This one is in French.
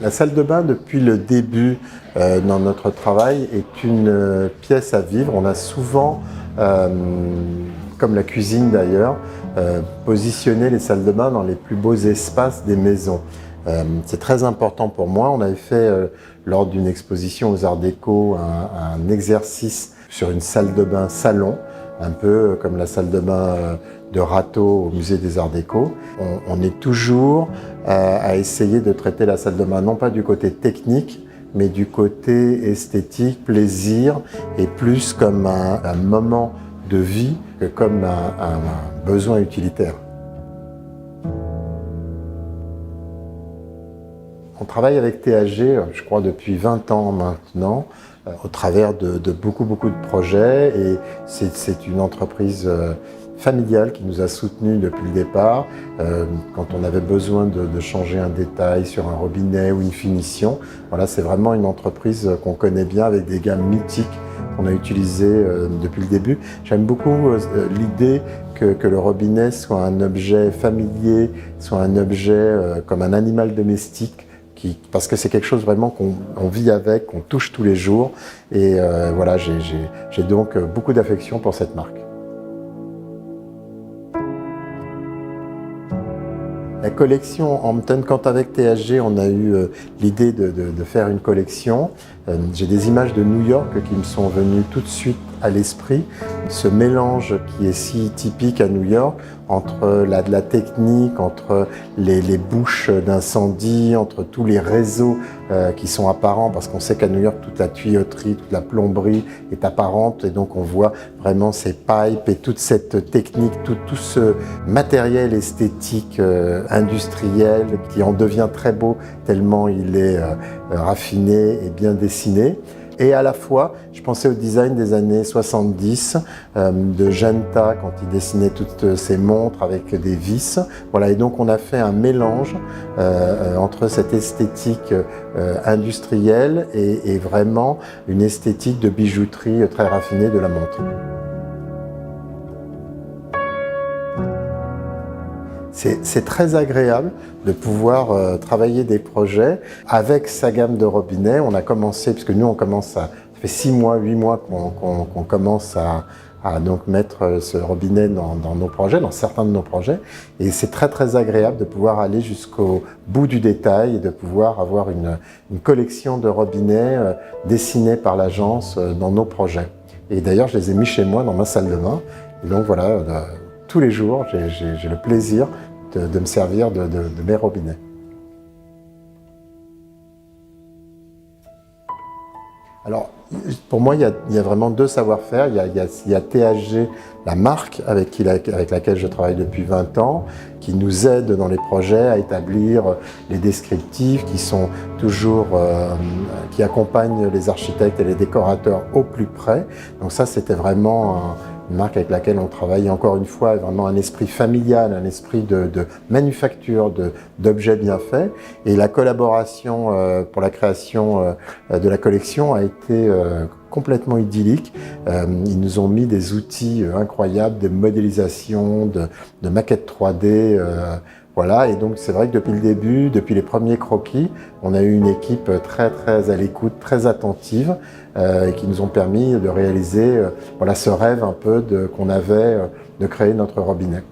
La salle de bain, depuis le début dans notre travail, est une pièce à vivre. On a souvent, comme la cuisine d'ailleurs, positionné les salles de bain dans les plus beaux espaces des maisons. C'est très important pour moi. On avait fait, lors d'une exposition aux Arts Déco, un exercice sur une salle de bain salon, un peu comme la salle de bain de Rateau au musée des Arts Déco. On est toujours à essayer de traiter la salle de bain, non pas du côté technique, mais du côté esthétique, plaisir, et plus comme un moment de vie que comme un besoin utilitaire. On travaille avec THG, je crois, depuis 20 ans maintenant, au travers de beaucoup de projets, et c'est une entreprise familiale qui nous a soutenus depuis le départ. Quand on avait besoin de changer un détail sur un robinet ou une finition, voilà, c'est vraiment une entreprise qu'on connaît bien, avec des gammes mythiques qu'on a utilisées depuis le début. J'aime beaucoup l'idée que le robinet soit un objet familier, soit un objet comme un animal domestique, parce que c'est quelque chose vraiment qu'on vit avec, qu'on touche tous les jours. Et voilà, j'ai donc beaucoup d'affection pour cette marque. La collection Hampton, quand avec THG, on a eu l'idée de faire une collection. J'ai des images de New York qui me sont venues tout de suite à l'esprit. Ce mélange qui est si typique à New York, entre la technique, entre les bouches d'incendie, entre tous les réseaux qui sont apparents, parce qu'on sait qu'à New York, toute la tuyauterie, toute la plomberie est apparente, et donc on voit vraiment ces pipes et toute cette technique, tout ce matériel esthétique industriel qui en devient très beau tellement il est raffiné et bien dessiné. Et à la fois, je pensais au design des années 70 de Genta, quand il dessinait toutes ses montres avec des vis. Voilà, et donc on a fait un mélange entre cette esthétique industrielle et vraiment une esthétique de bijouterie très raffinée de la montre. C'est très agréable de pouvoir travailler des projets avec sa gamme de robinets. On a commencé, puisque nous on commence ça fait 6 mois, 8 mois qu'on commence à donc mettre ce robinet dans nos projets, dans certains de nos projets. Et c'est très agréable de pouvoir aller jusqu'au bout du détail et de pouvoir avoir une collection de robinets dessinés par l'agence dans nos projets. Et d'ailleurs, je les ai mis chez moi dans ma salle de bain. Et donc voilà, tous les jours, j'ai le plaisir de me servir de mes robinets. Alors, pour moi, il y a vraiment deux savoir-faire. Il y a THG, la marque avec laquelle je travaille depuis 20 ans, qui nous aide dans les projets à établir les descriptifs qui sont toujours, qui accompagnent les architectes et les décorateurs au plus près. Donc ça, c'était vraiment une marque avec laquelle on travaille, encore une fois, vraiment un esprit familial, un esprit de manufacture, d'objets bien faits. Et la collaboration pour la création de la collection a été complètement idyllique. Ils nous ont mis des outils incroyables, de modélisation, de maquettes 3D. Voilà, et donc c'est vrai que depuis le début, depuis les premiers croquis, on a eu une équipe très à l'écoute, très attentive, qui nous ont permis de réaliser voilà, ce rêve un peu qu'on avait de créer notre robinet.